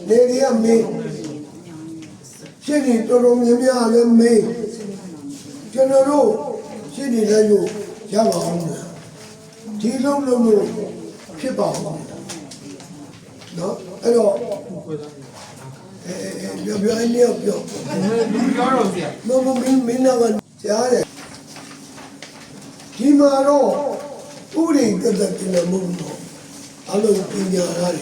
내리야 매 신이 또롱님이야 매 저너로 신이 내요 야마옵니다 뒤롱롱로 피바옵니다 너? 에로 몇 아니야 너무 민나가 잘해 기마로 우리 끝까지는 못노 알로 pinja하래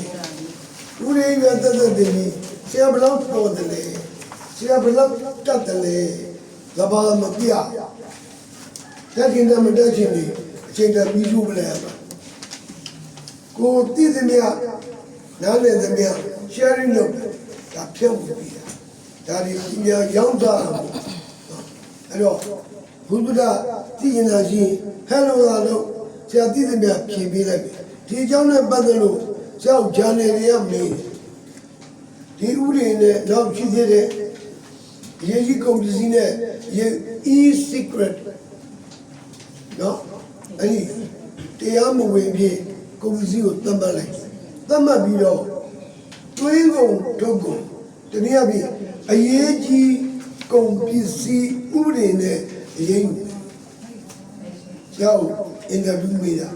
우리 끝까지는 시야 블럭 보들래 시야 블럭 깎들래 가봐 먹기야 자기는 못 되지니 진짜 미주블래 고 띠드미야 나는 데미야 쉐어링도 다 평구비야 다리 그냥 영사하고 에로 부부다 띠나시 헬로가로 제가 띠드미야 피비래 디정네 받으로 저 자네리야 미 디우리네 나치데레 예지 공지네 예 e-secret 너 아니 대야모웨비 공지고 담발래 담마비로တွင်းကုန်ထုတ်ကုန်တနည်းအားဖြင့်အရေးကြီးကုန်ပစ္စည်းဥပဒေနဲ့အရေးရောက်အင်တာဗျူးမိတာ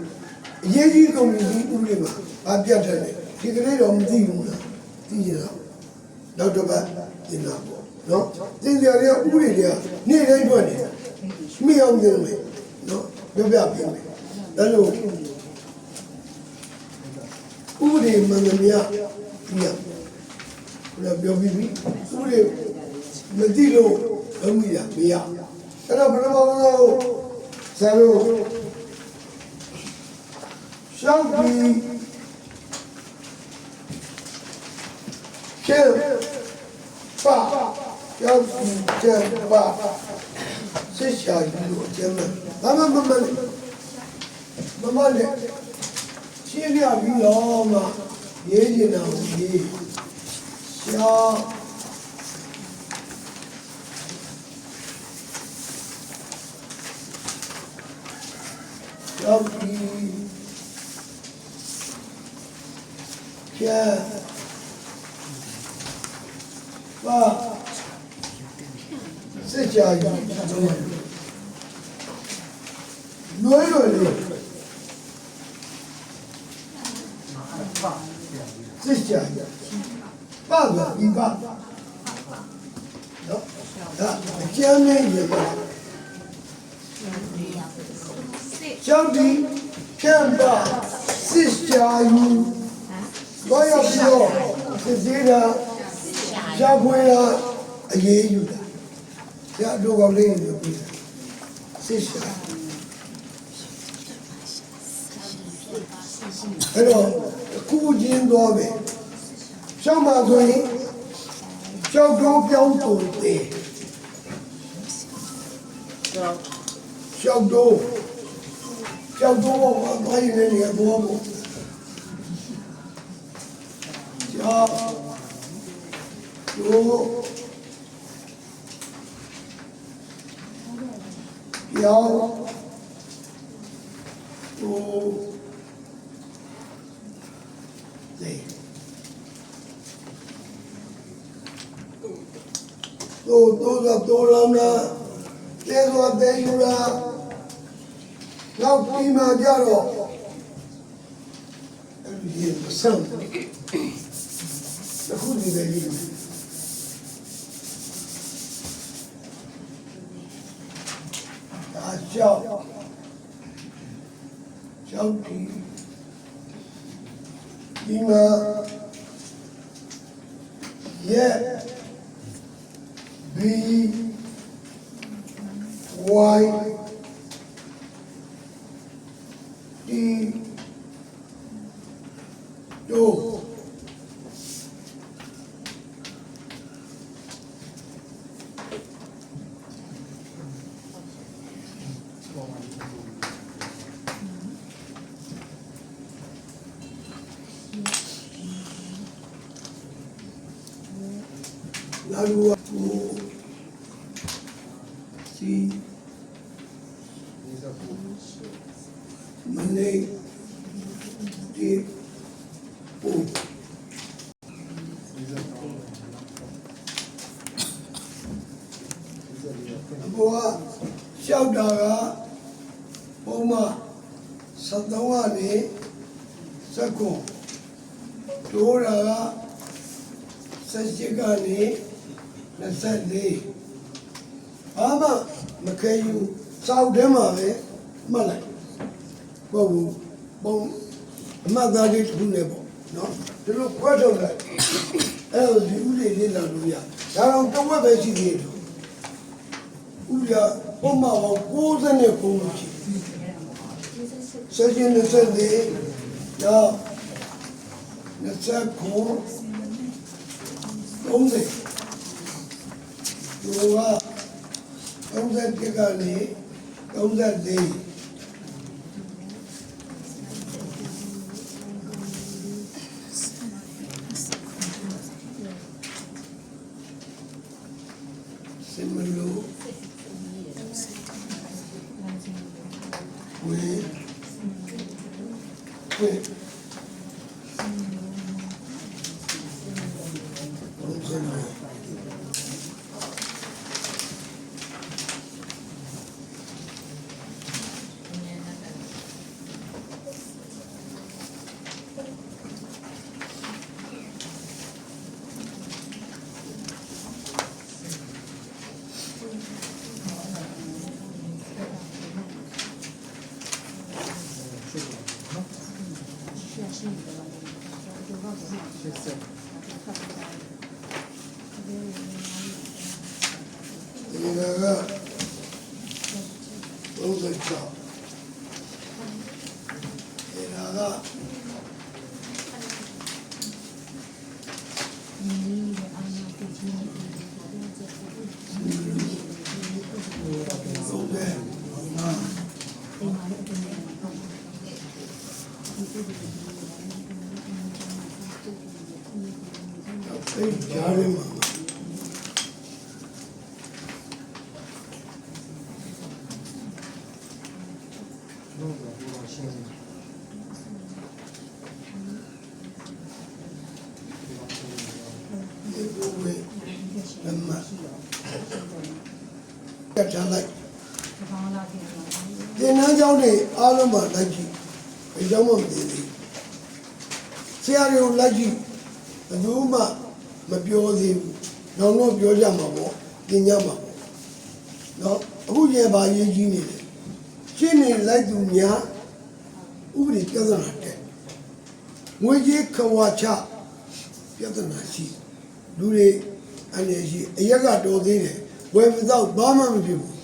အရေးကြီးကုန်ပစ္စည်းဥပဒေမှာအပြတ်တယ်ဒီကနေ့တော့မသိဘူးလားသိကြလားနောက်တစ်ပတ်သင်တာပေါ့နော်သင်ကြရတဲ့ဥပဒေတွေကနေ့တိုင်းတွေ့နေတာမိအောင်သင်မယ်နော်ပြောပြပေးမယ်ဒါလို့ဥပဒေမှန်သမျှပြရပြောပြီးပြီဥပဒေမသိလို့လုံးမိတာမရအဲ့တော့ဘယ်လိုမှမလုပ်ဆရာတို့ရှောက်ပြီးကျဲပါရောက်ကျဲပါစစ်ရှာယူလို့ကျဲမမနဲ့ရှင်းပြပြီးတော့မှရေးနေတာကိုရေးရှာရောက်ပြီးကျဲပါစစ်ရှာယူလွယ်လွယ်လေးစစ်ရှာပါပါဒီပါနော်ဒါအကျမ်းနဲ့ရေပါရှောင်းဒီကျမ်းပါစစ်ရှာယူဘာရောက်ပြီးတော့စစ်သေးတာရှာဖွေတာအရေးယူတာဆရာတို့ကောင်းလေးတွေပြီးစစ်ရှာအဲ့တော့ခုချင်းသွားပဲရှောင်းပါဆိုရင်ကြောက်တော့ပြောင်းတူတယ်ရှောက်တော့ဘာရင်းနေရတော့ဘောကြောက်တော့ပြောင်းတိုးလောင်းတာတဲဆိုတဲယူတာနောက်ပြီးမှကြတော့ဒီဆန်းအခုဒီပဲကြီးဒါကြောက်ဒီမှာရဲ့B Y D Do lalu aku si Monday di ဘောကရှောက်တာကပုံမှ73ကနေစက္ကွန်တိုးတာက78ကနေ24ဘာမှမခဲယူစောက်ထဲမှာပဲမှတ်လိုက်ပေါ့ဘူးပုံအမှတ်သားလေးတစ်ခုနဲ့ပေါ့နော်ဒီလိုခွဲထုတ်လိုက်အဲ့လိုဒီဥလေးလေးလာလို့ရဒါတော့တစ်ဝက်ပဲရှိသေးတယ်ဥရပုံမှန်ပေါင်း69လို့ရှိတယ်24နောက်29 30ဒီက31ကနေ34သင်္นานကျောင်းတွေအားလုံးမှာလိုက်ကြည့်အကြောင်းမသိသေးဆရာတွေကိုလိုက်ကြည့်ဘယ်သူမှမပြောသေးဘူးတော့တော့ပြောကြမှာပေါ့သင်ကြမှာပေါ့နော်အခုကျပါရေးကြီးနေတယ်ရှင်းနေလိုက်သူများဥပဒေပြဿနာတက်ငွေကြီးခွာချပြဿနာရှိလူတွေအနေရှိအရက်ကတော်သေးတယ်ဝယ်မတော့ဘာမှမဖြစ်ဘူး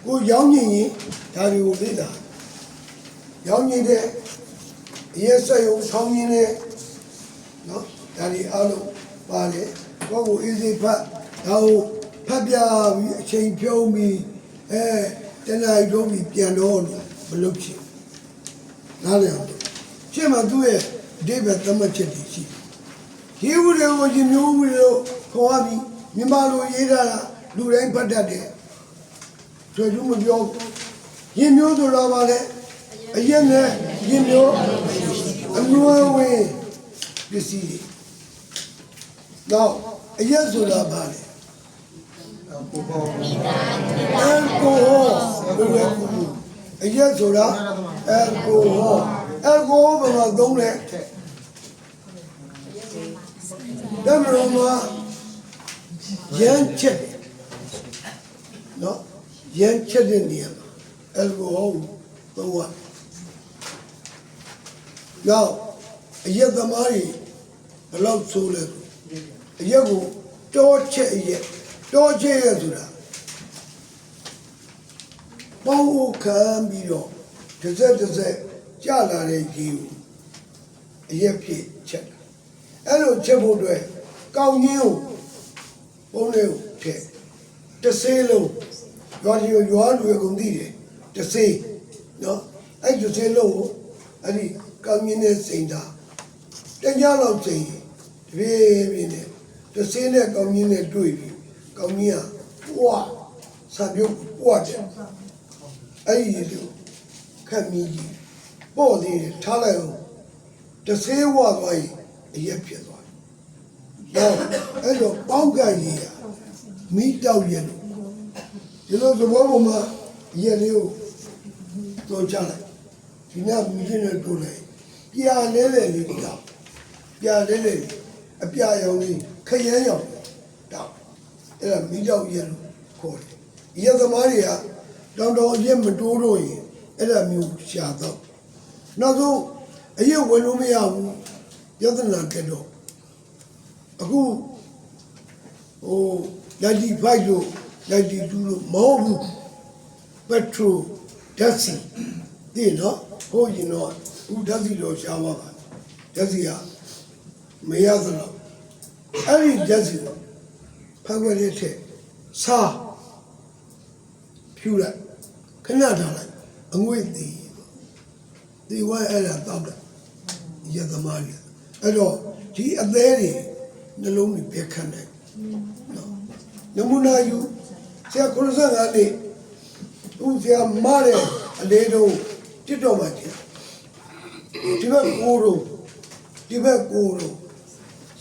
ကိုရောင်းနေရင်ဒါတွေကိုသိတာရောင်းနေတဲ့အရက်ဆက်ရုံဆောင်းရင်းနဲ့နော်ဒါတွေအားလုံးပါတယ်ကိုကိုအေးစိဖတ်ဒါကိုဖတ်ပြပြီးအချိန်ဖြုံးပြီးတနအီတော့ပြီးပြန်တော့မလုပ်ချင်နားလည်အောင်ရှင်းမှာသူ့ရဲ့အဓိပ္ပာယ်သမတ်ချက်တွေရှိဒီဥပဒေကိုဒီမျိုးဥပဒေကိုခေါ်ပြီးမြန်မာလိုရေးတာလူတိုင်းဖတ်တတ်တယ်ဆိုသူမပြောရင်မျိုးဆိုတော့ပါလေအရက်နဲ့ရင်မျိုးအနွယ်ဝင်ပစ္စည်းတွေတော့အရက်ဆိုတာပါလေအယ်ကိုဟောအရက်ဆိုတာအယ်ကိုဟောဘာမှသုံးလဲဒါမှမဟုတ်ရမ်းချက်နော်ရမ်းချက်တဲ့နေရာမှာအယ်ကိုဟောသုံးရနောက်အရက်သမားတွေဘယ်လောက်ဆိုးလဲအရက်ကိုတောချက်အရက်တောချက်ရဆိုတာပေါင်းခံပြီးတော့တစ်စက်ကြလာတဲ့ကြီးကိုအရက်ဖြစ်ချက်တာအဲ့လိုချက်ဖို့အတွက်ကောင်းကြီးကိုပုံလေးကိုထည့်တစ်ဆေးလုံးရွာလူကုန်သိတယ်တစ်ဆေးနော်အဲ့တစ်ဆေးလုံးကိုအဲ့ဒီကောင်းကြီးနဲ့စိန်တာတညလောက်စိန်တပြေးပြေးနဲ့တစ်ဆေးနဲ့ကောင်းကြီးနဲ့တွေ့ပြီးကောင်းကြီးကပွားဆံပြုတ်ပွားတယ်အဲ့ဒီလိုခက်မီကြီးပေါ့သေးတယ်ထားလိုက်အောင်တစ်ဆေးဝါသွားရင်အရက်ဖြစ်သွားတယ်။အဲ့တော့ပေါင်းကန်ကြီးကမီးတောက်ရလို့ ဒီလိုသဘောပေါ်မှာရက်လေးကိုတော့ချလိုက်ဒီနေ့မြင်းနဲ့တိုးလိုက်ပြာလဲလေလေးတော့ပြာလဲလေအပြာရောင်လေးခရမ်းရောင်တော့အဲ့ဒါမိတော့ရက်လို့ခေါ်တယ်ရက်သမားတွေကတောင်ရက်မတိုးတော့ရင်အဲ့ဒါမျိုးရှာတော့နောက်ဆုံးအရက်ဝင်လို့မရဘူးယသနာတက်တော့အခု95လို့92လို့မဟုတ်ဘူးပက်ထရိုဓာတ်ဆီဒီနော်ဟိုရင်တော့ဦးဓာတ်ဆီလို့ရှားပါပါဓာတ်ဆီကမရသလားအဲ့ဒီဓာတ်ဆီဖန်ခွက်လေးထည့်စားဖြူလိုက်ခဏထားလိုက်အငွေ့ဒီဝိုင်းအဲ့ဒါတောက်တယ်ရသမားကြီးအဲ့တော့ဒီအသေးတွေနှလုံးတွေပြခတ်နိုင်နမူနာယူဆရာ95နှစ်သူဆရာမတဲ့အလေးတော့တစ်တော်မှကျဒီဘက်ကိုတော့ဒီဘက်ကိုတော့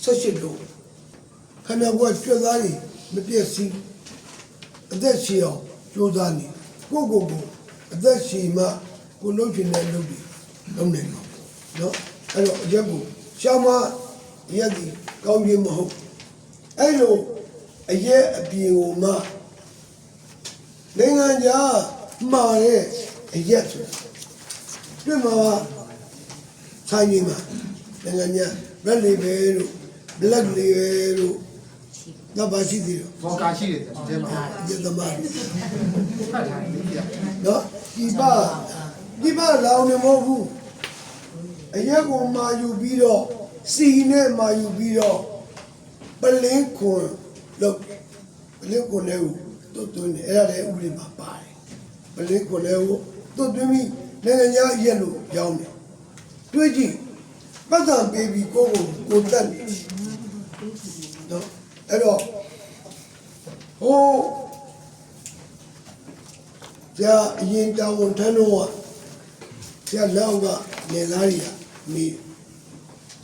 18တော့ခဏကကျွတ်သားတွေမပြည့်စည်အသက်ရှည်အောင်ကြိုးစားနေကိုအသက်ရှည်မှကိုလုံးချင်တဲ့လုပ်ပြီးလုံးနေတော့နော်အဲ့တော့အရက်ကိုရှာမရက်ဒီကောင်းခြင်းမဟုတ်အဲ့လိုအရက်အပြင်ကိုမှနိုင်ငံခြားမှာတဲ့အရက်ဆိုတွေ့မှာဆိုင်နေမှာနိုင်ငံခြားဘက်လေးပဲလို့ဘလက်လေးပဲလို့တော့ပါရှိသေးတယ်ဘောကာရှိတယ်ဒီမှာရက်သမားဖတ်ထားတယ်ဒီကနော်ဒီပါလောင်နေမဟုတ်ဘူးအရက်ကိုမာယူပြီးတော့စီနဲ့မာယူပြီးတော့ပလင်းခွန်လို့ပလင်းခွန်လည်းတွတ်တွင်းနေအဲ့ဒါလည်းဥပဒေမှာပါတယ်ပလင်းခွန်လည်းတွတ်တွင်းပြီးနိုင်ငံခြားရက်လို့ရောင်းတယ်တွေးကြည့်ပတ်စံပေးပြီးကိုတက်နေနော်အဲ့တော့ကြာအရင်တောင်ဝန်ထမ်းတော့ဆရာလောက်ကနေသားရီမိ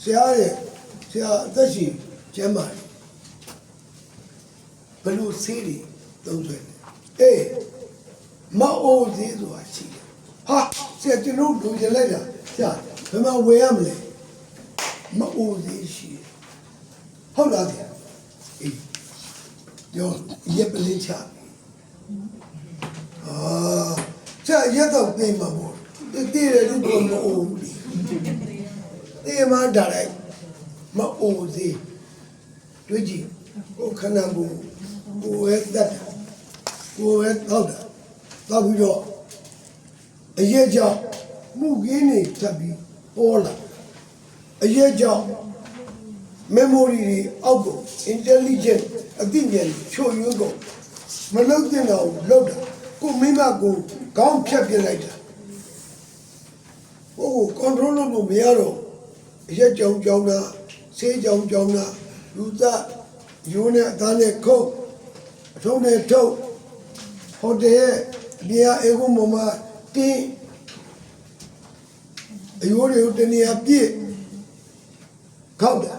ဆရာအသက်ရှင်ကျမ်းပါတယ်ဘလို့ဆေးတွေသုံးဆွဲတယ်မအိုးသေးဆိုတာရှိတယ်ဟာဆရာကျွန်တော်တို့ရလိုက်တာဆရာဘယ်မှာဝယ်ရမလဲမအိုးသေးရှိတယ်ဟုတ်လားဆရာရောရက်ပလင်းချဆရာရက်တော့ပြင်မှာပေါ့တည်တယ်လို့မအိုးဘူးတေးမှဒါလိုက်မအိုးသေးတွေ့ကြည့်ကိုခဏကိုရဲ့တက်ကိုရဲ့တော့တော့ပြီးတော့အရက်ကြောင့်မှုကင်းနေထပ်ပြီးပေါ်လာအရက်ကြောင့် memory တွေအောက်ကို intelligent အသိဉာဏ်ချို့ယွင်းကိုမလုပ်တဲ့တော့လုပ်တာကိုမိမကိုခေါင်းဖြတ်ပြလိုက်တာဟို control လုပ်လို့မရတော့အရက်ကြောင်တာဆေးကြောင်တာလူသားရိုးနဲ့အသားနဲ့ခုတ်အထုံးနဲ့ထုတ်ဟိုတည်းအပြာအေကုမမတင်းအယိုးတွေကိုတနေရာပြည့်ခောက်တာ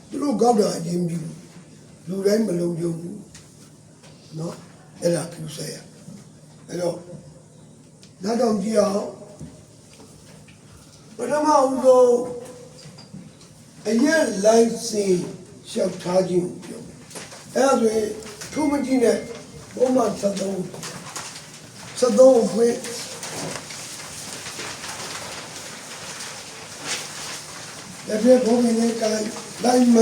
သူတို့ခောက်တာအရင်ပြီးလူတိုင်းမလုံးကြဘူးနော်အဲ့ဒါကျူဆဲရအဲ့တော့နောက်တော့ကြည့်အောင်ပထမဦးဆုံးအရက်လိုက်စီရှောက်ထားခြင်းပြောအဲ့ဒါဆိုရင်ထုံးမကြည့်နဲ့ဘုံမှာ73ဖွင့်လက်ပြဘုံမင်းနဲ့ကိုင်းလိုက်မှ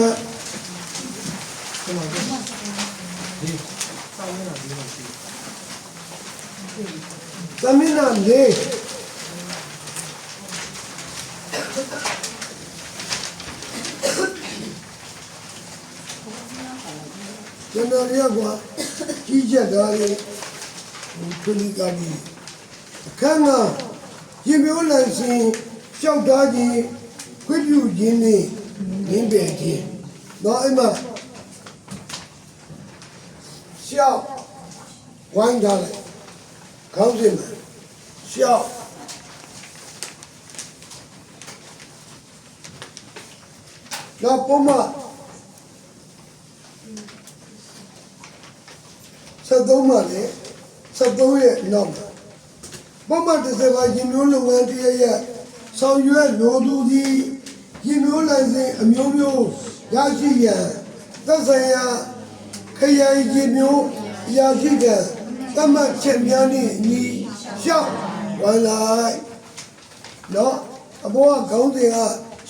သမီးနာလေးကျွန်တော်ရကွာကြီးချက်သားလေးခလီကကြီးအခမ်းကရင်မျိုးလန်စင်ရှောက်သားခြင်းခွင့်ပြုခြင်းနဲ့ရင်းပယ်ခြင်းတော့အဲ့မှာရှောက်ဝိုင်းထားလိုက်ခေါင်းစဉ်မှာရှောက်တော့ပုံမှန်73မှာလေ 73ရဲ့နောက်ပုံမှန်30ပါရင်မျိုးလုပ်ငန်းတရရဲ့ဆောင်ရွက်လိုသူသည်ရင်မျိုးလိုင်စဉ်အမျိုးမျိုးရရှိရန်သက်ဆိုင်ရာခရိုင်ရင်မျိုးရာရှိတဲ့သတ်မှတ်ချက်များနှင့်ညီရှောက်ဝင်လိုက်နော်အဘောကခေါင်းစဉ်က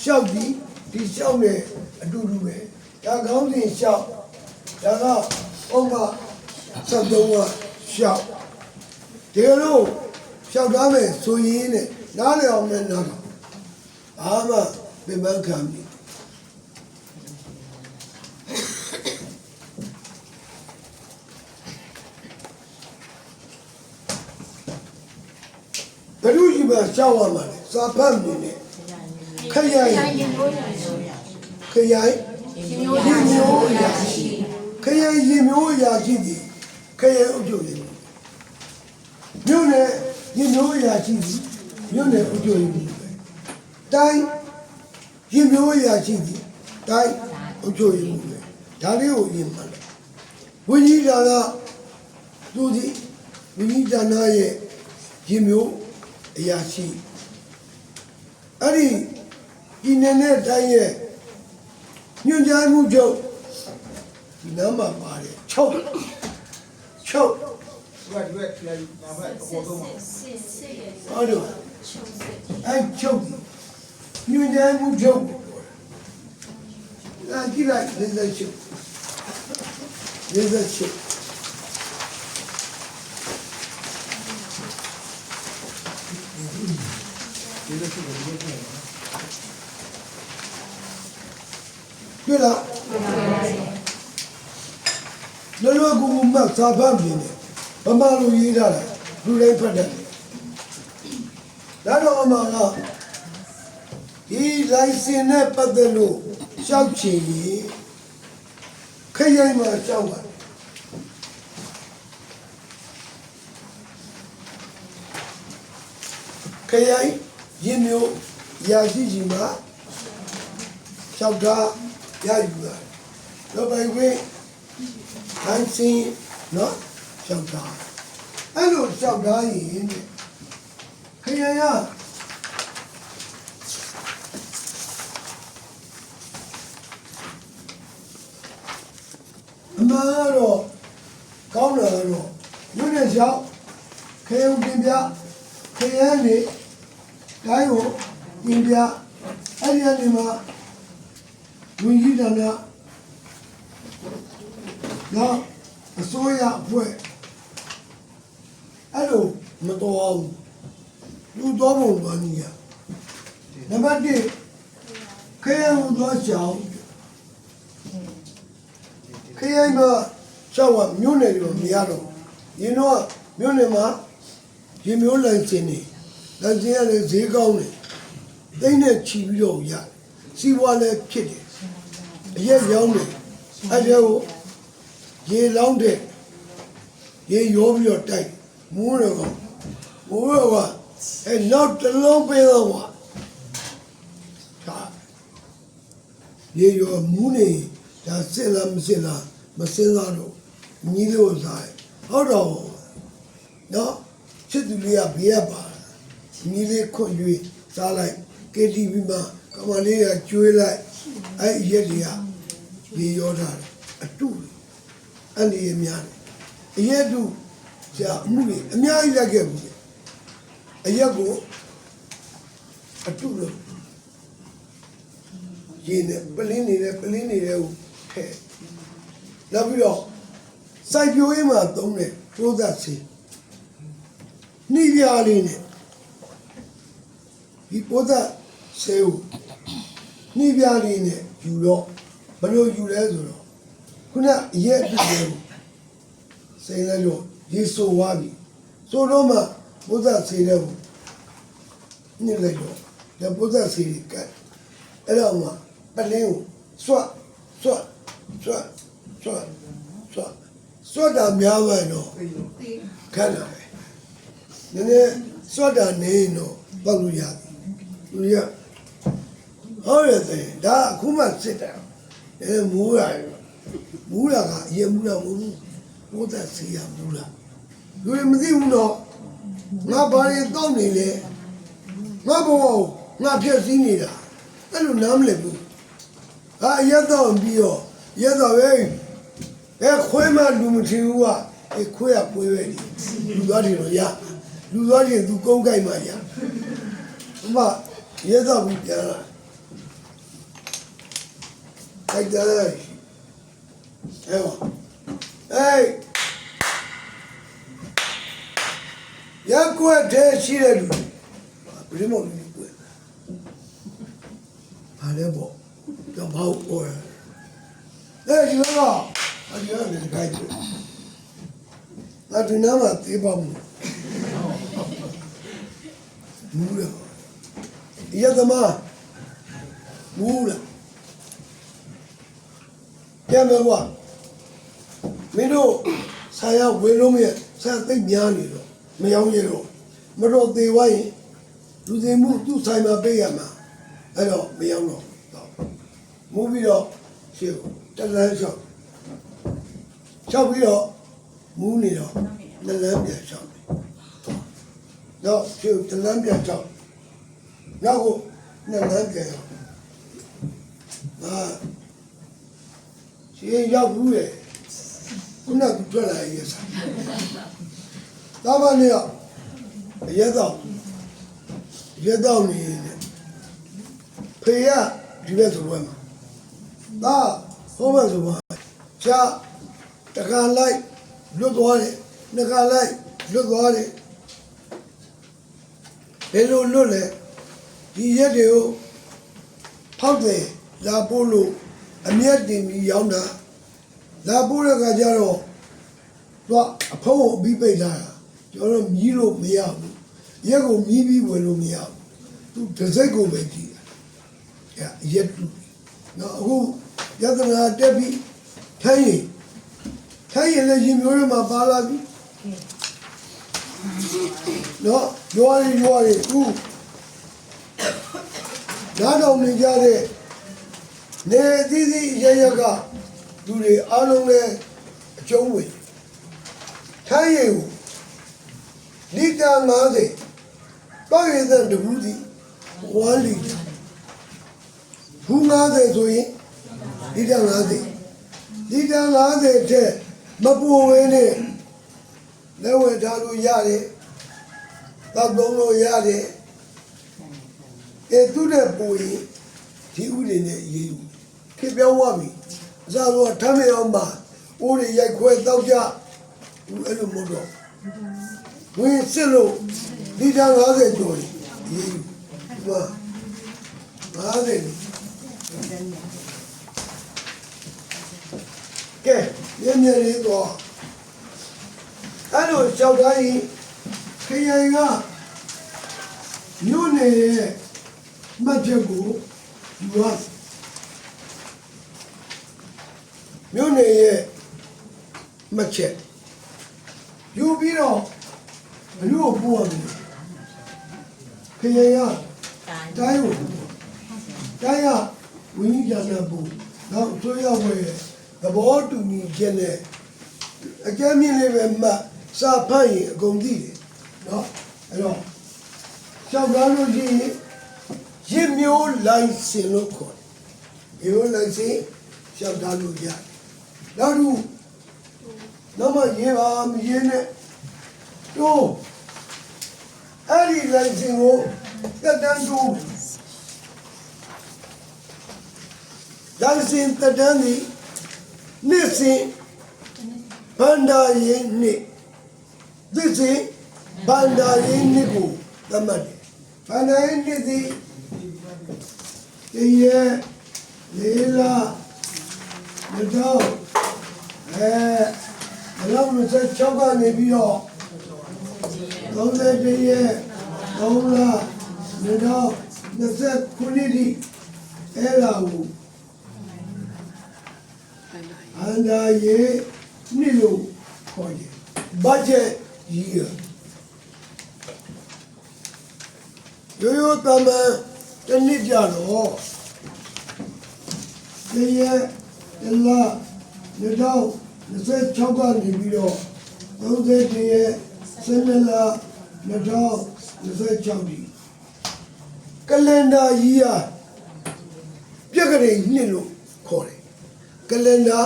ရှောက်ပြီးဒီရှောက်နဲ့အတူတူပဲဒါခေါင်းစဉ်ရှောက်ဒါကပုံမှန်73ကရှောက်ဒီလိုရှောက်ထားမယ်ဆိုရင်နဲ့နားလည်အောင်နဲ့နားတော့ဘာမှပြန်မခံဘူးဘယ်လိုရှိမှရှောက်ရမှာလဲစာဖတ်နေနဲ့ခရိုင်ရင်မျိုးရာရှိခရိုင်ရင်မျိုးရာရှိသည်ခရိုင်အုပ်ချုပ်ရေးမြို့နယ်ရင်မျိုးရာရှိသည်မြို့နယ်အုပ်ချုပ်ရေးတိုင်းရင်မျိုးရာရှိသည်တိုင်းအုပ်ချုပ်ရေးဒါလေးကိုရင်မှတယ်ဝိကြီးဌာနသူသည်ဝိကြီးဌာနရဲ့ရင်မျိုးအရာရှိအဲ့ဒီဒီနေ့နဲ့တိုင်းရဲ့ညွှန်ကြားမှုချုပ်ဒီနားမှာပါတယ်ချုပ်ဒီကနာမည်အပေါ်ဆုံးပါ ဟုတ်တယ်အဲ့ချုပ်ညွှန်ကြားမှုချုပ်လာကြည့်လိုက်လက်ချုပ်တွေ့လားလောလောကူမတ်စာဖတ်နေတယ်ဗမာလူရေးထားတာလူတိုင်းဖတ်တယ်ဒါတော့အမှန်ကဒီလိုင်စင်နဲ့ပတ်သက်လို့ရှောက်ချင်ရင်ခရိုင်မှာရှောက်ပါခရိုင်ရင်မျိုးရာရှိကြီးမှာရှောက်တာရယူတာတော့ပိုင်ခွင့်ဟန်စင်နော်ရှောက်တာအဲ့လိုရှောက်တာရင်ခရိုင်ကအမှန်တော့ကောင်းတယ်တော့ညနေလျှောက်ခေယုံတင်ပြခေယန်းနေတိုင်းကိုတင်ပြအဲ့ဒီအနေမှာဝင်းကြီးတန်းနော်အစိုးရအဖွဲ့အဲ့လိုမတော်အောင်လူတော်ပုံသွားနေရနံပါတ်1ခေယုံသွားချောင်းခရိုင်မှာရှောက်ว่าမြို့နယ်တွေမရတော့ရင်တော့မြို့နယ်မှာရင်မျိုးလိုင်စင်နေလိုင်စင်ရလည်းဈေးကောင်းတယ်သိန်းနဲ့ချီပြီးတော့ရတယ်စီးပွားလည်းဖြစ်တယ်အရက်ရောင်းတယ်အဲ့ဒါကိုရေလောင်းတဲ့ရေရောပြီးတော့တိုက်မိုးတော့အဲ့နောက်တစ်လုံးပေးတော့ဟာရေရောမူးနေဒါစစ်လားမစစ်လားမစစ်သားတော့ညီလို့စားဟုတ်တော့နော်ချစ်သူလေးကဘေးရပါညီလေးခွင့်၍စားလိုက် KTV မှာကမလေးကကျွေးလိုက်အဲ့ရက်တွေကရေရောထားတယ်အတုအဲ့ဒီအများတယ်အရက်တုဆရာအမှုကြီးအများကြီးလက်ခဲ့ဘူးအရက်ကိုအတုလို့ရင်းနဲ့ပလင်းနေတယ်ကိုထဲနောက်ပြီးတော့စိုက်ပျိုးရေးမှာသုံးတဲ့ပိုးသက်စီနှိပြားလေးနဲ့ဒီပိုးသက်ဆေးကိုနှိပြားလေးနဲ့ယူတော့ဘယ်လိုယူလဲဆိုတော့ခုနအရက်အတူတူစိတ်လည်းလို့ရေဆိုသွားပြီဆိုတော့မှပိုးသက်ဆေးတဲ့ကိုညှစ်လိုက်တော့ဒီပိုးသက်ဆေးကအဲ့တော့မှပလင်းကိုစွတ်တာများမှတော့ခက်လာပဲနည်းနည်းစွတ်တာနေတော့ပေါက်လို့ရတယ်လူရဟုတ်ရတယ်ဒါအခုမှစစ်တယ်မူးတာကအရင်မူးတာမဟုတ်ဘူးဘုဒ္ဓဆေးရမူးတာ လူတွေမသိဘူးတော့ငါဘာတွေတောက်နေလဲငါဘောငါဖြည့်စည်းနေတာအဲ့လိုနားမလည်ဘူးဟာရက်တော့ပြီးတော့ရက်တော့ပဲခွဲမှလူမထင်ဘူးကခွဲရပွေးပဲလူသားတွေတော့ရလူသားတွေသူကုန်းကြိုက်မှရအမရက်တော့ပြီးပြန်လာအဲ့ဒါအဲ့ဟေးရက်ကွက်တဲ့ရှိတဲ့လူဘယ်လိုမှမကွက်ဘာလဲပေါ့တော့ဘာလို့ပေါ်လဲဒီတော့အဒီကနေခိုင်းတယ်ငါဒီနားမှာသေးပါမှုမူးလားရသမားမူးလားကျန်တော့မင်းတို့ဆာရဝေလုံးရဲ့ဆာသိပ်များနေတော့မယောင်းရတော့မတော်သေးဝိုင်းလူသေးမှုသူ့ဆိုင်မှာပေးရမှာအဲ့တော့မယောင်းတော့မူးပြီးတော့ရှေ့တလန်းလျှောက်ပြီးတော့မူးနေတော့တလန်းပြန်လျှောက်တော့ရှေ့တလန်းပြန်လျှောက်နောက်ကိုနှစ်လန်းပြန်ရောက်ရှေ့ရောက်ဘူးလေခုနကထွက်လာရဲ့စားဒါမှလည်းရက်တော့နေတယ်ဖေရဒီဘက်ဆိုပွဲမှာဒါဟိုဘက်ဆိုပွဲချာတခါလိုက်လွတ်သွားတယ်နှစ်ခါလိုက်လွတ်သွားတယ်ဘယ်လိုလွတ်လဲဒီရက်တွေကိုဖောက်တယ်လာပို့လို့အမျက်တင်ပြီးရောင်းတာလာပို့တဲ့ခါကျတော့တော့အဖုံးကိုပြီးပိတ်လာတာကျွန်တော်မြည်လို့မရဘူးရက်ကိုမြည်ပြီးဝင်လို့မရဘူးသူတစ်စိတ်ကိုပဲကြည့်တာရက်တူနော်အခုယတနာတက်ပြီးထိုင်းရင်လည်းရင်မျိုးတွေမှာပါလာပြီနော်ရွာရီအခုနားတော်နေကြတဲ့နေသီးသီးရကလူတွေအားလုံးလည်းအကျုံးဝင်ထိုင်းရင်လီတာ90တော့ရတဲ့တဘူးဒီ1လီတာဘူး90ဆိုရင်လီတာ90တဲ့မပူဝင်းနဲ့လက်ဝဲထားလို့ရတယ်တောက်သုံးလို့ရတယ်သူတဲ့ပူရင်ဒီဥတွေနဲ့ရေးယူခေပြောင်းသွားပြီအစားတော့ထမ်းမအောင်ပါဥတွေရိုက်ခွဲတောက်ကြအဲ့လိုမဟုတ်တော့ဝင်စစ်လို့ဒီတန်း90ကျော်ရေးယူ50ကဲမြင်လေးတော့အဲ့လိုကြောက်တိုင်းခရိုင်ကမြို့နယ်ရဲ့မှတ်ချက်ကိုယူရမြို့နယ်ရဲ့မှတ်ချက်ယူပြီးတော့ဘယ်လိုပို့ရမလဲခရိုင်ကတိုင်းကိုတိုင်းကဝင်းကြီးကြတဲ့ပို့နောက်အစိုးရဝယ်သဘောတူညီချက်နဲ့အကြမ်းမြင့်လေးပဲမှစာဖတ်ရင်အကုန်သိတယ်နော်အဲ့တော့ရှောက်ကားလို့ရှိရင်ရစ်မျိုးလိုင်စင်လို့ခေါ်တယ်မျိုးလိုင်စင်ရှောက်ကားလို့ရတယ်နောက်မှရေးပါမရေးနဲ့တို့အဲ့ဒီလိုင်စင်ကိုတက်တန်းတို့လိုင်စင်တက်တန်းဒီနေ့စဉ်ဘန္ဒာရေးနေ့ဒီစဉ်ဘန္ဒာရေးနေ့ကိုသတ်မှတ်တယ်ဘန္ဒာရေးနေ့ဒီလေးလတော့ဘယ်လောက်26ကနေပြီးတော့31ရက်3လ29ဒီအဲ့ဒါကိုဘန္ဒာရေးနေ့လို့ခေါ်တယ်ဘတ်ဂျက်ကြီးရိုးတမန်တနည်းကြတော့ဒီရက်လ26ကနေပြီးတော့31 30ရက်12လ2026ဒီကလန်ဒါကြီးဟာပြက်ကလေးနှစ်လို့ခေါ်တယ်ကလန်ဒါ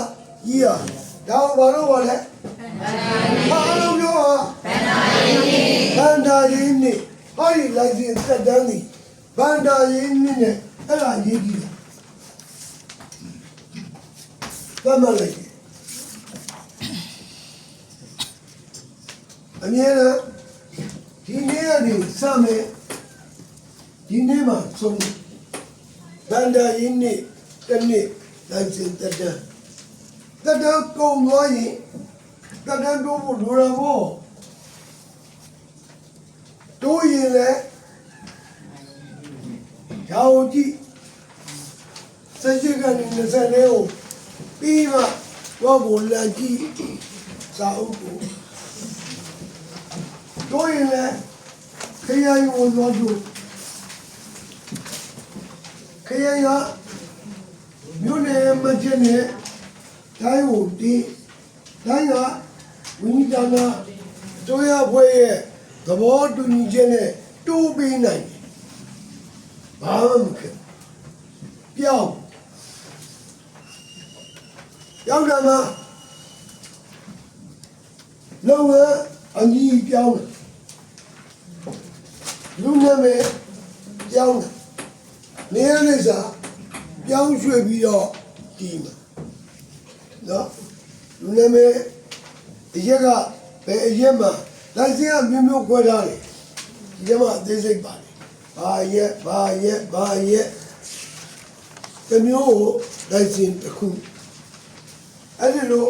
ကြီးဟာဒါဘာလို့ပါလဲဘာလို့ပြောဟာဘန္တာရင်းနှစ်ဟောဒီလိုက်စဉ်သက်တမ်းဒီဘန္တာရင်းနှစ်နဲ့အဲ့ဒါရေးကြည့်တာဘာမှလိုက်အမြဲတမ်းဒီနေ့ကနေစမယ်ဒီနေ့မှာဆုံးဘန္တာရင်းနှစ်တစ်နှစ်လိုက်စဉ်သက်တမ်းကုန်သွားရင်သက်တမ်းတိုးဖို့လိုတာပေါ့တိုးရင်လည်းရောင်ကြည့်ဆက်ရှိကနေ20လေးကိုပြီးမှတော့ကိုလန်ကြည့်စာအုပ်ကိုတိုးရင်လည်းခရိုင်ဝင်သွားလို့ခရိုင်ကမြို့နယ်မကျင်းနဲ့တိုင်းကိုတင်းတိုင်းကဝိညာဏတို့ရဖွဲ့ရဲ့သဘောတူညီချက်နဲ့တိုးပေးနိုင်တယ်ဘာမှမဖြစ်ပြောင်းတာမှလုံအကြီးပြောင်းလူနာမည်ပြောင်းနေရာလေးစားပြောင်းရွှေ့ပြီးတော့ဒီမှာနော်လူနာမည်အရက်ကဘယ်အရက်မှာလိုက်စင်းကမျိုးမျိုးခွဲထားတယ်ဒီမှာအသေးစိတ်ပါတယ်ဘာရက်တမျိုးကိုလိုက်စင်းတစ်ခုအဲ့ဒီလို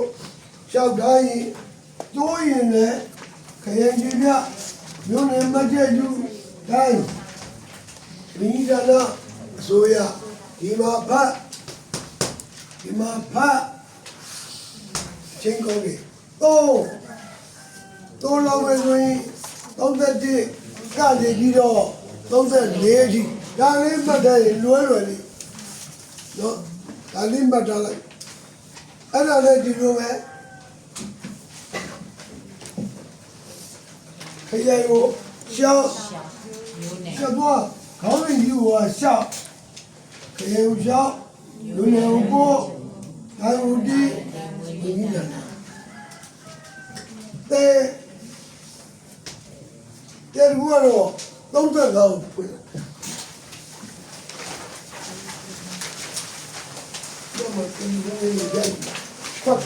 လျှောက်ထားရင်တိုးရင်လည်းခရင်ကြီးပြမျိုးနယ်မကျက်ယူတိုင်းမိဒါနာအစိုးရဒီမှာဖတ်ချင်းကုန်တယ်သုံးလောက်ပဲဆိုရင်31ကနေပြီးတော့34အထိဒါလေးမှတ်ထားရင်လွယ်လေးနော်ဒါလေးမှတ်ထားလိုက်အဲ့ဒါလည်းဒီလိုပဲခရိုင်ကိုရှောက်တော့ခေါင်းရည်ကိုရှောက်ခရိုင်ကိုရှောက်လူနေကိုဒါဦးဒီဒီနာတဲ့ဘူကတော့35ဖွင့်တော့မတင်ဘူးလေကြိုက်ဖတ်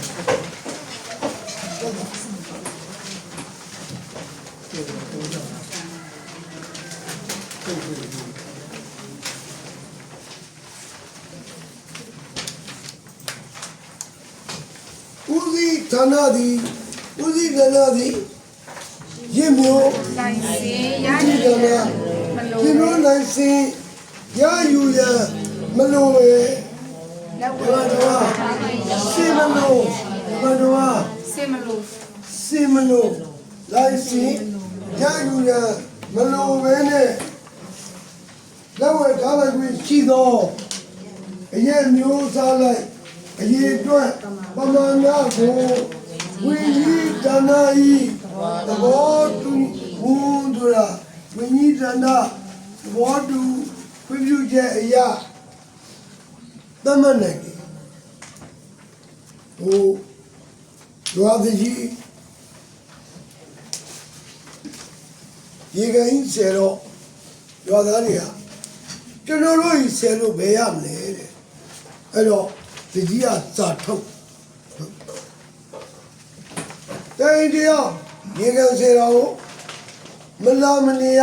ဦးစီးဌာနသည်ရင်းမျိုးလိုက်စင်ရ ဒီ ယူ က ရ နေ့ မ ဒီ လို့ လိုနိုင်စင်ရယူရမလို့ပဲ လက်ဝ ဘာ ဲ တော့စီမလို့ဘာတော့ စင်မလို့ စီမလို့လိုက်စင်ရယူရမလို့ပဲနဲ့လက်ဝဲထားလိုက်ပြီးရှိတော့အရဲ့မျိုးစားလိုက်အရေးအတွက်ပမာဏကိုဝိညာဉ်တဏှာဤသဘောတူဝန်တို့ရာဝိညာဉ်တဏှာသဘောတူပြည့်ချက်အရာသမတ်နိုင်တယ်ဟိုလွားကြီးရေကန်ကြီးဆယ်တော့ရွာသားတွေကကျွန်တော်တို့ကြီးဆယ်လို့ဘယ်ရမလဲတဲ့အဲ့တော့ဒီကြီးကစာထုတ်တိုင်းတရားရေကန်ဆယ်တော့မလာမနေရ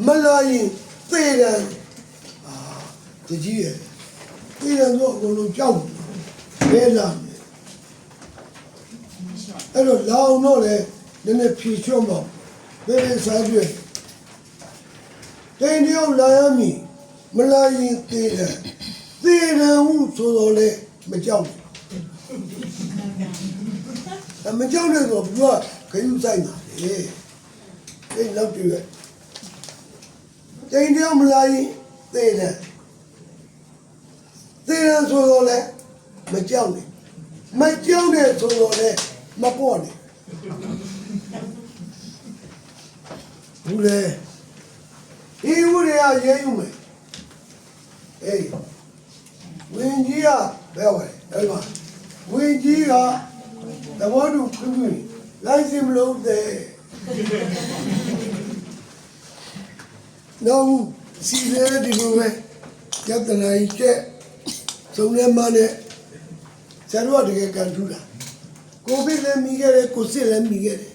မလာရင်သေတယ်ဒီကြီးရဲ့သေတယ်ဆိုအကုန်လုံးကြောက်ဘယ်လာမလဲအဲ့တော့လောင်တော့လေနည်းနည်းဖြေချွတ်မှာဘယ်လိုစားကြွတိုင်းတရားလာရမည်မလာရင်သေတယ်ဟုဆိုတော့လေမကြောက်ဘူးမကြောက်တဲ့ဆိုတော့ဘုရားခရုဆိုင်ပါလေအဲ့လောက်တွေ့ရတိုင်းတရားမလာရင်သေတယ်ဆိုတော့လေမကြောက်နဲ့ဆိုတော့လေမပေါ့နဲ့ ဘူးလေဒီဦးတွေကရဲယူမယ်အေးဝင်ကြီးကဘယ်ဝလဲအဲ့မှာဝင်ကြီးကသဘောတူခွင့်ပြုလိုက်စင်မလို့တဲ့နောက်စီရဲဒီလိုပဲရတနာကြီးတဲ့စုံနေမှနဲ့ဆရာတို့ကတကယ်ကန်ထူတာကိုဗစ်လည်းမိခဲ့တယ်ကိုစစ်လည်းမိခဲ့တယ်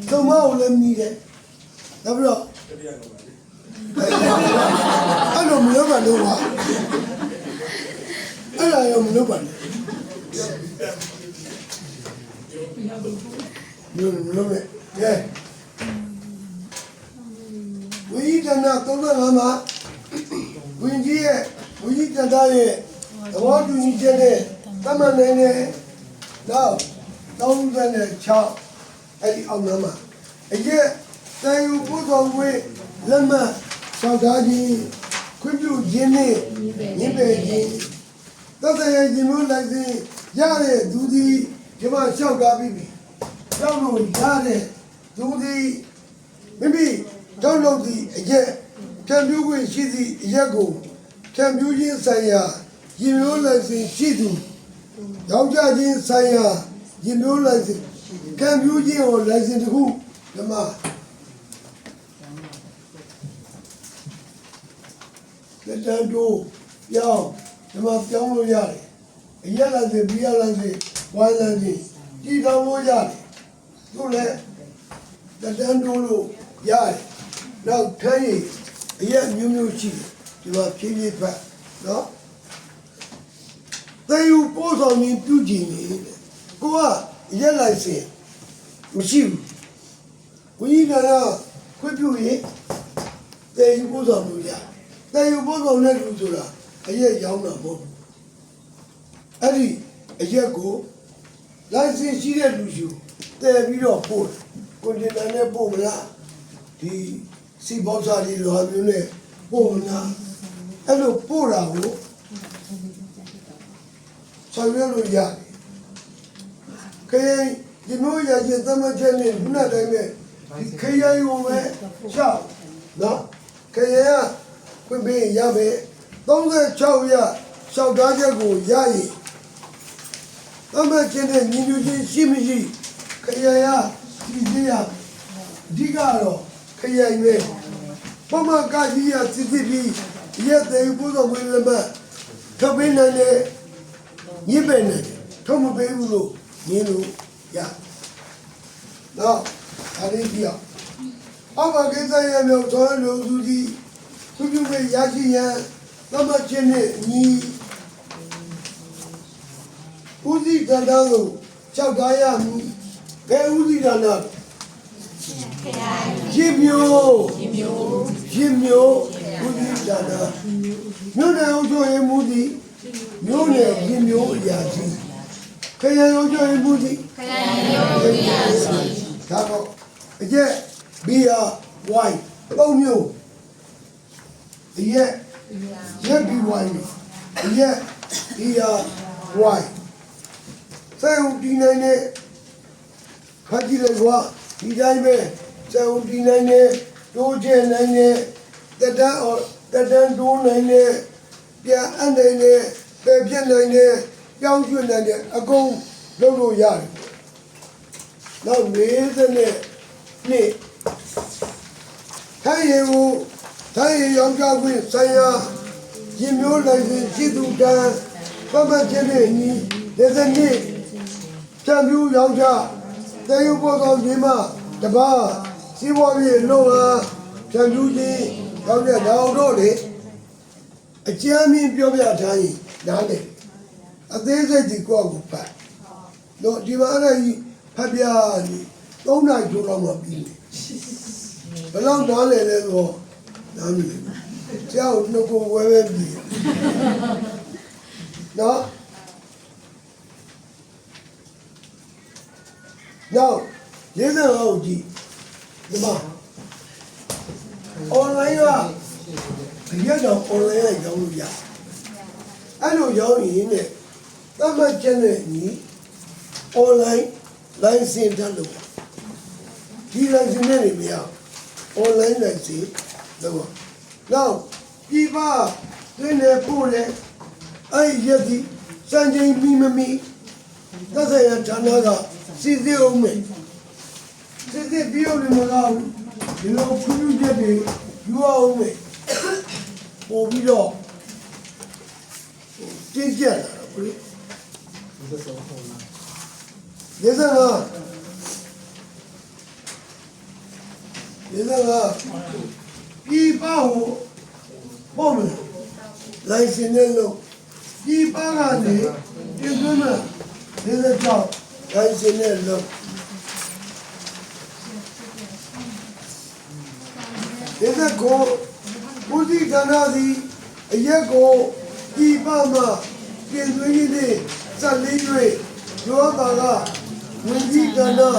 သုံးမအောင်လည်းမိတယ်နောက်ပြီးတော့အဲ့လိုမလုပ်ပါလို့ပါအဲ့ဒါရောမလုပ်ပါနဲ့မလုပ်နဲ့ကဲဝိဒနာ35မှာဝင်းကြီးရဲ့ဝိဒနာရဲ့သဘောတူညီချက်နဲ့တမန်နိုင်တဲ့နောက်36အဲ့ဒီအောင်နာမှာအရက်တန်ယူပို့တော်ဝေးလက်မှတ်ဆောက်ထားခြင်းခွင့်ပြုခြင်းနဲ့ညင်ပေခြင်းသက်ဆိုင်ရာခြင်းမျိုးလိုက်စဉ်ရတဲ့သူသည်ဒီမှာလျှောက်ကားပြီးပြီကြောက်လို့ရတဲ့သူသည်မိမိကြောက်လို့ဒီအရက်ဖြန့်ဖြူးခွင့်ရှိသည့်အရက်ကိုဖြန့်ဖြူးခြင်းဆိုင်ရာခြင်းမျိုးလိုက်စဉ်ရှိသူယောက်ျားချင်းဆိုင်ရာခြင်းမျိုးလိုက်စဉ်ဖြန့်ဖြူးခြင်းကိုလိုက်စဉ်တစ်ခုဒီမှာလက်တန်းတို့ပြောင်းဒီမှာပြောင်းလို့ရတယ်အရက်လာစေပြရလာစေဝိုင်းလာစေကြည်တော်လို့ရတယ်သူလည်းလက်တန်းတို့လို့ရတယ်နောက်ထိုင်းအရက်မျိုးမျိုးရှိဒီမှာဖြည်းဖြည်းဖတ်နော်သေယူပို့ဆောင်ရင်ပြုကြည့်နေကိုကရက်လိုက်စေမရှိဘူးဝိညာဏခွင့်ပြုရင်သေယူပို့ဆောင်လို့ရတယ်သေယူပို့ဆောင်တဲ့လူဆိုတာအရက်ရောင်းတာမဟုတ်ဘူးအဲ့ဒီအရက်ကိုလိုင်စင်ရှိတဲ့လူယူတည်ပြီးတော့ပို့ကွန်တိန်နဲ့ပို့မလားဒီစီဘောစာလေးလိုမျိုးနဲ့ပို့မလားအဲ့လိုပို့တာကိုဆောင်ရွက်လို့ရတယ်ခရင်ဒီမျိုးရချင်းသမချက်နဲ့ခုနတိုင်းပဲဒီခရင်ရုံပဲရှောက်နော်ခရင်ကခွင့်ပေးရမယ်36ရရှောက်သားချက်ကိုရရင်သမချက်နဲ့ညီညွတ်ခြင်းရှိမရှိခရင်ကဒီစရအဓိကတော့ခရင်ပဲပုံမှန်ကကြီးရစစ်စစ်ပြီးရက်သေးဘုသောဝင်လည်းမထပ်ပေးနိုင်တယ်ညစ်ပဲနဲ့ထုံးမပေးဘူးလို့မြင်လို့ရတော့ဒါလေးပြအောက်ကကိစ္စရမြောက်သောလူစုကြီးသူပြုမဲ့ရရှိရန်သမချင်းနဲ့ညီဦးစီးကဏ္ဍကိုကြောက်ထားရမည်ဘယ်ဦးစီးကဏ္ဍရေမျိုးဦးစီးကဏ္ဍမြို့နယ်အုပ်ချုပ်ရေးမှူးသည်မြို့နယ်ရေမျိုးအရာရှိခရိုင်အုပ်ချုပ်ရေးမှူးသည်ခရိုင်အုပ်ချုပ်ရေးအရာရှိဒါတော့အကျက် BRY သုံးမျိုးဒီရက်BY ဒီရက် BRY စေုံဒီနိုင်နဲ့ခါကြည့်လိုက်ကွာဒီတိုင်းပဲစေုံဒီနိုင်နဲ့တိုးချဲနိုင်နဲ့တက်တန်းတိုးနိုင်နဲ့ပြန်အနိုင်နဲ့ပဲပြတ်နိုင်နဲ့ကြောင်းကျွနိုင်တဲ့အကုန်လုပ်လို့ရတယ်နောက်40နဲ့နှစ်ထိုင်ရင်ရောင်းကြခွင့်ဆိုင်ရာရင်မျိုးလိုက်စဉ်ရှိသူတန်းပတ်ပတ်ချင်းနဲ့ညီ40နှစ်ချမ်းပြူရောင်းကြတေယုပေါ်တော်ဒီမှာတပါးစီးပွားရေးလုပ်ဟာချမ်းပြူချင်းရောင်းကြတော့တော့လေအကျမ်းမြင့်ပြောပြထားရင်နားလေအသေးစိတ်ဒီကောက်ကိုဖတ်တော့ဒီမှာအဲ့ဒီဖတ်ပြနေ3နိုင်ကျော်တော့မှပြီးဘယ်လောက်နားလေလဲဆိုနားမလဲကျောင်းနှုတ်ကိုဝဲပြီးနော်နောက်ရေးစံအောင်ကြည့်ဒီမှာ online ကအရက်တော့ online ကရောင်းလို့ရအဲ့လိုရောင်းရင်နဲ့သတ်မှတ်ချက်နဲ့ညီ online လိုင်စင်တက်လို့ဒီလိုင်စင်နဲ့နေမရ online လိုင်စင်တော့နောက်ဒီပါသင်နေပို့တယ်အဲ့ရက်ဒီစံချိန်မီမမီသက်ဆိုင်ရာဌာနကစီစစ်အောင်မယ်စစ်စစ်ပြီးအောင်လည်းမကောင်းဒီလိုခွင့်ပြုချက်တွေယူအောင်မယ်ပို့ပြီးတော့တင်းကျပ်လာတော့ဘယ်လိုလဲဒီပါဟိုပုံမလိုင်စင်နဲ့လို့ဒီပါကနေဒီသွင်းမှာဒီတော့လိုင်စင်နဲ့လို့ဒီကိုဘူဒီကနာဒီအရက်ကိုဒီပါမှာပြင်သွင်းရည်စက်လေးတွေရောတာကဝင်ကြီးကနာ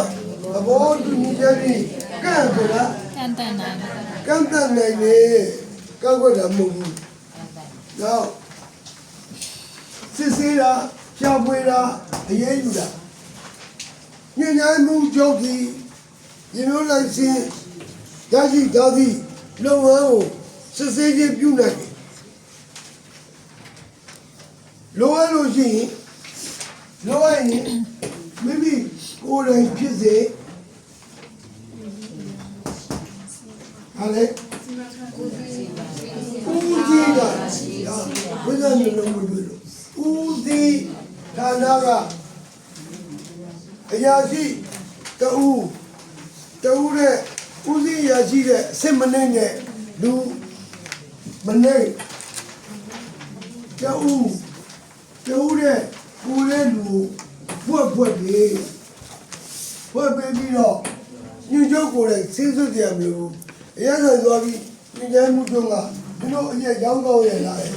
ဘောတူညီချက်ကြီးကန့်ကြလားကန့်တန်နိုင်လေကောက်ွက်တာမဟုတ်ဘူး။နောက်စစ်ဆေးတာရှာဖွေတာအရေးယူတာညဉ့်ညမ်းမှုကြောင့်ဒီမျိုးလိုက်စဉ်ရရှိသားသည့်လုပ်ငန်းကိုစစ်ဆေးခြင်းပြုနိုင်တယ်။လိုအပ်လို့ရှိရင်လိုအပ်ရင်မိမိကိုယ်တိုင်ဖြစ်စေဟာလေဦးကြီးကဘယ်လိုမျိုးလုပ်လို့ဦးစီးဌာနကအရာရှိတူတဲ့ဦးစီးအရာရှိတဲ့အစစ်မနှိမ့်တဲ့လူမနှိမ့်တူတဲ့ကိုယ်တဲ့လူဖွက်ပြီးတော့ညှို့ချုပ်ကိုယ်တိုင်ဆင်းဆွကြမလို့အရသာသွားပြီးညဉ့်ညမ်းမှုတို့ကဒီလိုအရက်ရောင်းကောင်းရလာတယ်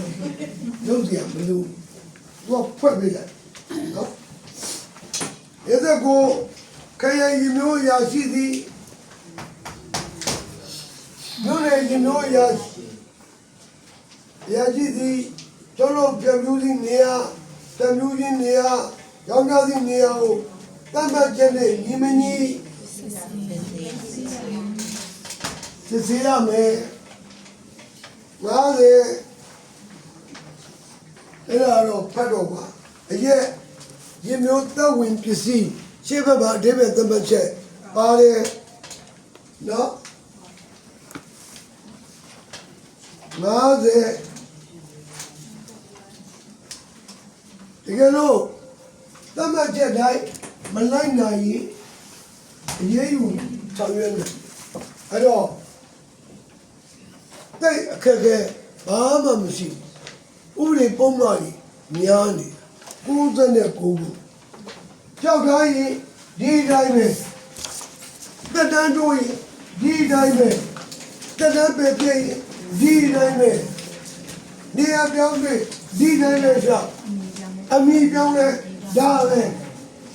လုပ်ကြမလို့သူကဖွက်ပေးလိုက်နော်အဲ့ဒါကိုခရိုင်ကြီးမျိုးရာရှိသည်မျိုးလေကြီးမျိုးရာရှိသည်ကျွန်တော်ပြပြူးစီနေရာတမျိုးချင်းနေရာရောင်းကြစီနေရာကိုတတ်မှတ်ချက်နဲ့ညီမညီစစ်ဆေးရမယ်90အဲ့ဒါတော့ဖတ်တော့ပါအရက်ရေမျိုးသက်ဝင်ပစ္စည်းရှေ့ဘက်မှာအဓိပ္ပာယ်သတ်မှတ်ချက်ပါတယ်နော်90ဒီကနေ့သတ်မှတ်ချက်တိုင်းမလိုက်နိုင်ရင်အရေးယူဆောင်ရွက်မယ်အဲ့တော့တဲ့အခက်အခဲဘာမှမရှိဘူးဥပဒေပုံမှန်ကြီးများနေ99ခုကြောက်ထားရင်ဒီတိုင်းပဲတက်တန်းတို့ရင်ဒီတိုင်းပဲတက်တန်းပဲပြည့်ရင်ဒီတိုင်းပဲနေရာပြောင်းပြီးဒီတိုင်းပဲရှောက်အမိပြောင်းလဲဒါပဲ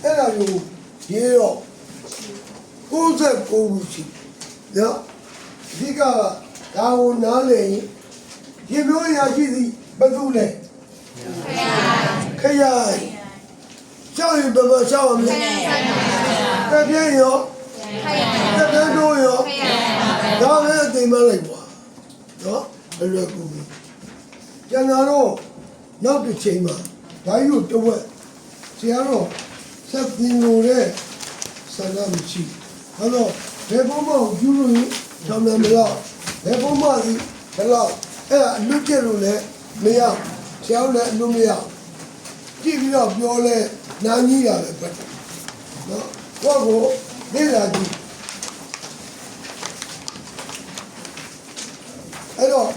အဲ့ဒါမျိုးရေတော့99ခုရှိနော်ဒီကဒါကိုနားလည်ရင်ရေမျိုးရာရှိသည်ဘယ်သူလဲခရိုင်ရှောက်ရင်ဘယ်မှာရှောက်ရမလဲတက်ပြင်းရောတက်တန်းတို့ရောဒါပဲအသိမလိုက်ပါနော်ဘယ်လိုကူကျန်တော့နောက်တစ်ချိန်မှာဒါယူတဝက်ဆရာတော်ဆက်တင်လို့တဲ့ဆန္ဒမရှိအဲ့တော့ဘယ်ပုံမှန်ကျူးလို့တော့မလားဘယ်ပုံမှန်ဒီဘယ်လောက်အဲ့ဒါအလွတ်ကျလို့လည်းမရဆရာလည်းအလွတ်မရကြည့်ပြီးတော့ပြောလဲနားကြီးရလည်းပဲနော်ကိုကိုနေလာကြည့်အဲ့တော့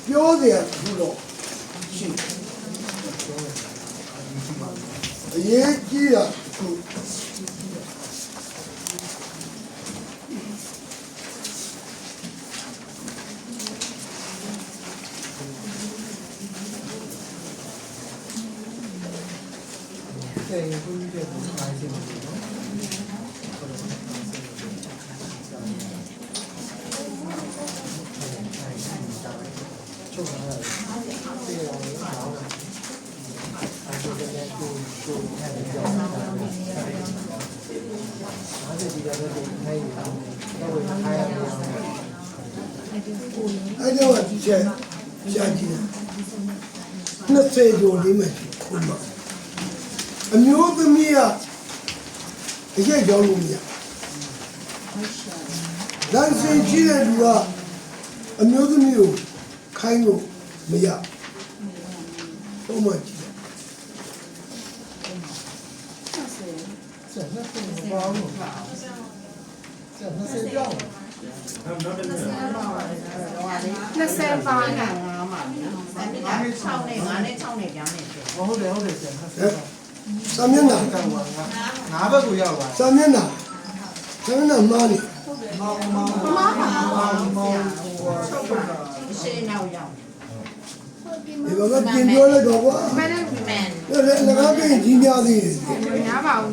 ပြောစရာဘူးတော့ရှိအရေးကြီးတာခု 对，不一定很开心的。 ချုပ်လာတယ်ပြေးအောင်လာအောင်အဲဒါလည်း အဲ့တော့ချက်ရှာကြည့်20ကျော်လေးမှခုမှအမျိုးသမီးကအရက်ကြောင်းလို့မရလမ်းစင်ကြည့်တဲ့လူကအမျိုးသမီးကိုခိုင်းလို့မရပုံမှန်ကြည့် ဆက်နှစ်သိမပေါင်းဘူးဆက်နှစ်ပြောင်း 20ပါးနဲ့ ဟုတ်တယ်ဆက်နှစ် စာမျက်နှာ ကံဝါငါးဘက်ကိုရောက်သွား စာမျက်နှာမားနေ မောင်းမောင်းမောင်းမောင်းချုပ်တာ ဒီဘာကပြင်ပြောလိုက်တော့ကွာ မနဲ့မန် လည်းငါကပြင်ကြီးများသေးတယ် ညာပါဦး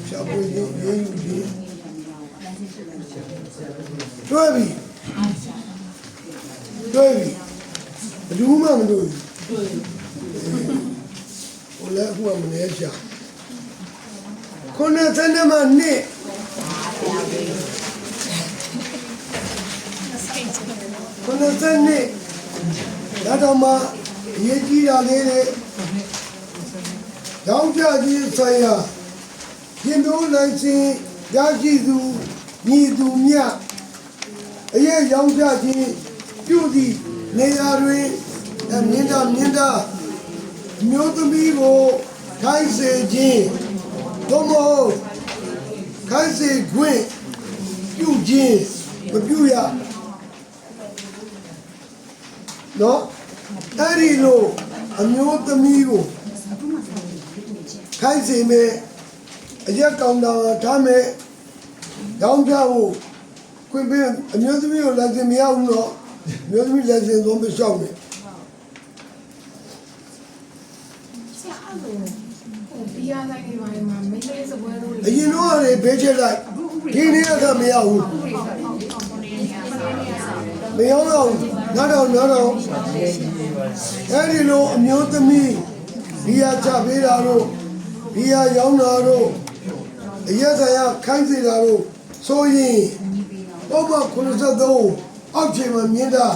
ရှာပွေးရေးယူပြီးတွဲပြီဘယ်သူမှမတွေ့ဘူးဟိုလည်းအခုကမနေရှာ90မှနှစ်90နှစ်ဒါတော့မှအရေးကြီးတာလေးတွေကြောင်းကြကြီးဆိုင်ရာပြင်တို့နိုင်စဉ်ရရှိသူညီသူမြအရေးရောင်းကြခြင်းပြုသည့်နေရာတွင်မြင့်တာမျိုးသမီးကိုခိုင်းစေခြင်းသို့မဟုတ်ခိုင်းစေခွင့်ပြုခြင်းမပြုရနော်အဲ့ဒီလိုအမျိုးသမီးကိုခိုင်းစေမယ်အရက်ကောင်တာထားမယ်တောင်းပြဖို့ခွင့်ပေးအမျိုးသမီးကိုလက်စင်မရဘူးတော့အမျိုးသမီးလက်စင်သုံးမလျှောက်နဲ့ ဒီအားလိုက်နေပါမှာမင်းလေးစပွဲလို့ အရင်တော့လေဘေးချက်လိုက်ဒီနေ့ကမရဘူးမရောတော့နားတော့အဲ့ဒီလိုအမျိုးသမီးဘီယာချပေးတာတို့ဘီယာရောင်းတာတို့အရက်ဆိုင်ရခိုင်းစေတာတို့ဆိုရင်ဥပမာ93အောက်ခြေမှာမြင်တာ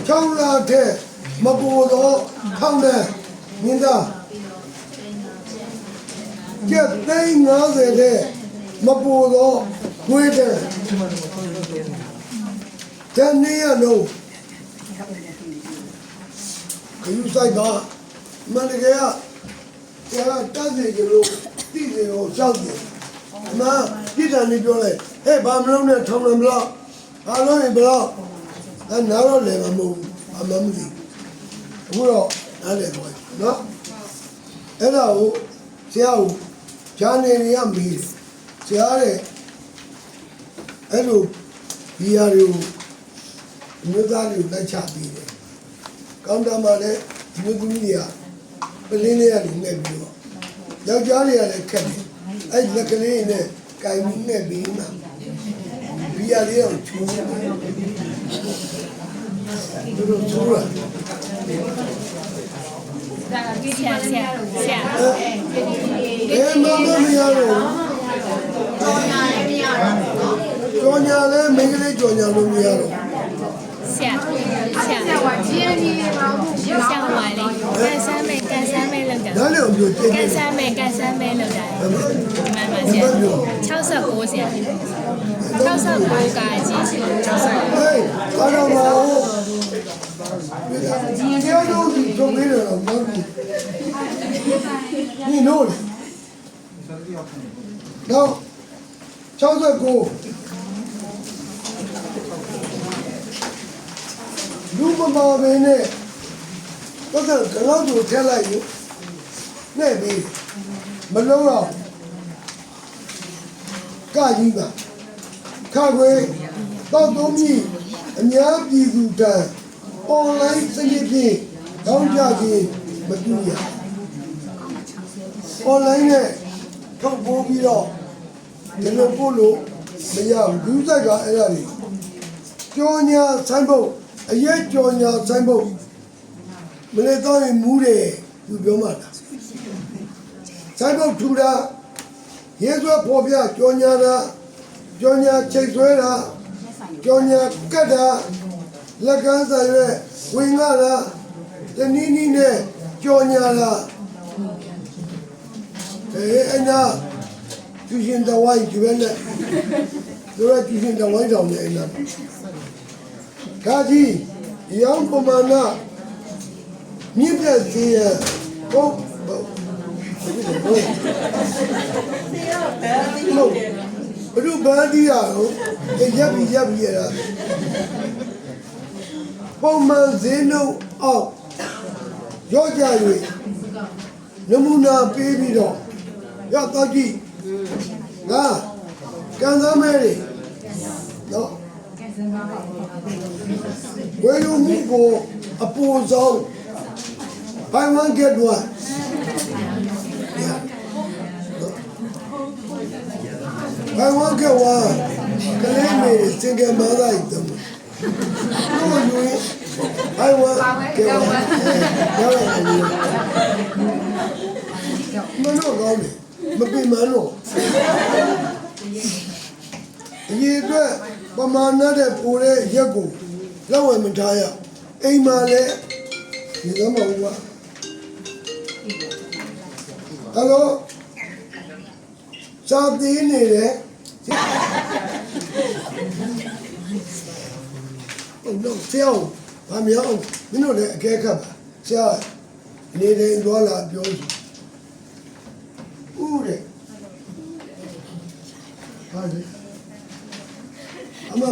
6လထက်မပိုတော့ထောင်းတဲ့မြင်တာကျက်သိန်း50တဲ့မပူတော့ငွေတဲ့တန်နေရလို့ခယူဆိုင်ပါမန္တကယ်ကကျန်တတ်စီကလို့တိစီကိုရှောက်တယ်အမပြည်တယ်နေပြောလိုက်ဟဲ့ဘာမလုပ်နဲ့ထောင်းတယ်မလားအားလုံးရင်ဘလို့အဲနားတော့လည်းမမဟုတ်အမမသိအခုတော့နားလည်းတော့နော်အဲ့ဒါကိုဆရာကိုဂျာနေရမီးဆရာတဲ့အဲ့လိုဒီဟာတွေကိုမြို့သားတွေလက်ချပြီးတယ်။ကောင်းတာမှလည်းမြို့သမီးတွေကပလင်းလေးကနေနဲ့ပြီးတော့ယောက်ျားတွေကလည်းခက်တယ်။အဲ့လက်ကလေးနဲ့ကင်ပြီးနဲ့ပြီးမှဒီဟာလေးကိုချူတယ်။သူတို့ချူတာ မမရတော့ကြော်ညာလည်းမင်းကလေးကြော်ညာလို့မရတော့ ဆရာကဂျင်းကြီးပါဘူး 像我嘞，干三妹了的， ဒါလည်းပြောကြည့်တယ် 干三妹了的，慢慢先，超色锅先，超色锅加鸡翅，超色。 ဟေးအားတော့မဟုတ်ဒီကြောက်လို့ဒီကြုံနေတော့မဟုတ်ဘူးဒီလို့တော့69လူမမာပဲနဲ့တော့ကတော့သူထက်လိုက်ရင်နဲ့ပြီးမလုံးတော့ကကြီးပါခါခွေတော့သုံးပြီးအများပြည်သူတန်းအွန်လိုင်းစနစ်ဖြင့်တောင်းကြခြင်းမပြုရအွန်လိုင်းနဲ့ထုတ်ပိုးပြီးတော့ဒီလိုပို့လို့ မရဘူးဘူးဆိုင်ကအဲ့ဒါကြီးကြောညာဆိုင်ဖို့အရေးကြောညာဆိုင်ဖို့မနေ့တော့မူးတယ်သူပြောမှလားဆိုင်ဖို့ထူတာရဲစွဲပေါ်ပြကြောညာတာကြောညာချိတ်ဆွဲတာကြောညာကတ်တာလက်ကမ်းဆိုင်ရွဲဝင်ငါတာတနည်းနည်းနဲ့ကြောညာတာအဲ့နာသူရှင်တော်ဝိုင်းဒီဘက်နဲ့တို့ရသူရှင်တော်ဝိုင်းတောင်နေအဲ့နာခါကြီးရောင်းပမာဏမြင့်ပြစီရဟုတ်ဘယ်လိုဘာဒီရတော့ရပ်ပြီးရတာပုံမှန်ဈေးနှုန်းအောက်ရောကြ၍နမူနာပေးပြီးတော့ရတော့ကြည့်ငါကန်စားမဲတွေနော်ဝယ်ယူမှုကိုအပူဆုံး buy one get one ဘယ်ဝါကဝါကလေးမေစင်ကမာလာိတုံးလို့ယူရင်ဘယ်ဝါကဝါရောင်းရတယ်မလို့ကောင်းတယ်မပင်မလို့ဒီအတွက်ပမာဏတဲ့ပူတဲ့ရက်ကိုလောက်ဝယ်မထားရအိမ်မှာလည်းဒီတော့မဟုတ်ပါဟယ်လိုစာသေးနေတယ်ဟုတ်တော့ဆရာဘာမြောက်မင်းတို့လည်းအကဲခတ်ပါဆရာနေတယ်သွားလာပြောစီဦးတဲ့ဟာလေအမမ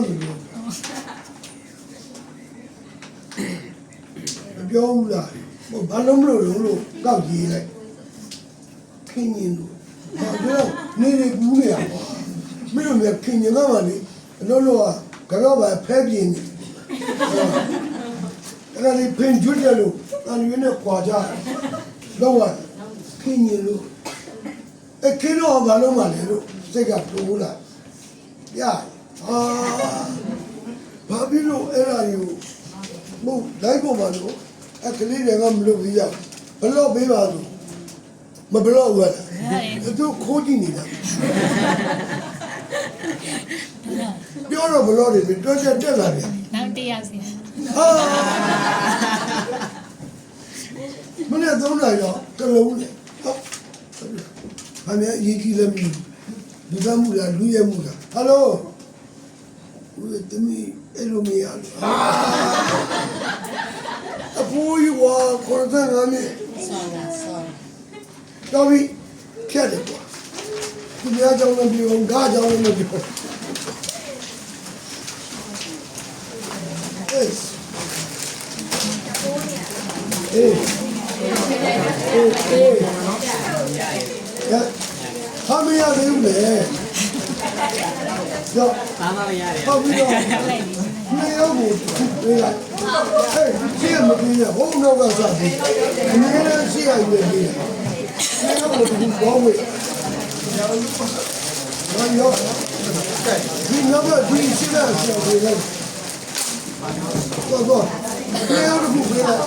ပြောဘူးလားဘာလို့မလို့ကောက်ကြည့်လိုက်ခင်းရင်လို့ဘာလို့နေနေကူးနေရပါမင်းတို့ကခင်ញင်ကမှလေအလို့လို့ကတော့ပဲဖဲပြင်းနေအဲ့ဒါလေးဖင်ကျွတ်တယ်လို့တန်ရွေးနဲ့ခွာကြတော့ခင်ញင်လို့ခင်းတော့ဘာလို့မှလဲလို့စိတ်ကတိုးလာရဘာဖြစ်လို့အဲ့ဒါယူမဟုတ်လိုက်ပေါ်မှာလို့ကလေးတွေကမလုပ်သေးရဘလော့ပေးပါလို့မဘလော့ဘူးလားသူခိုးကြည့်နေတာပြောတော့ဘလော့တွေတွက်တက်လာတယ်နောက်တစ်ယောက်စီဟာမနေ့သုံးလာရောကလုံးလေဟုတ်ဘာလဲရေးကြည့်လည်းမင်းလူသားမှုလားလူရဲမှုလားဟယ်လိုဦးတမီအဲ့လိုမရဘူးအဖိုးကြီးဝါခေါ်တဲ့ငါနဲ့ တော်ပြီဖြတ်တယ်ကွာသူများကြောင့်လည်းပြောငါကြောင့်လည်းပြောဟာမရသေးဘူးလေရောဘာမှမရတယ်ဟုတ်ပြီတော့နေရောကိုပြေးလိုက်ဟဲ့ရှေ့မပြေးရဟိုနောက်ကစားတယ်အများနဲ့ရှေ့ရည်ပြေးတယ်နေရောကိုဒီဘောဝေးရောဒီနောက်ကဒီရှေ့ရရှေ့ပြေးလိုက်တော့နေရောကိုပြေးလိုက်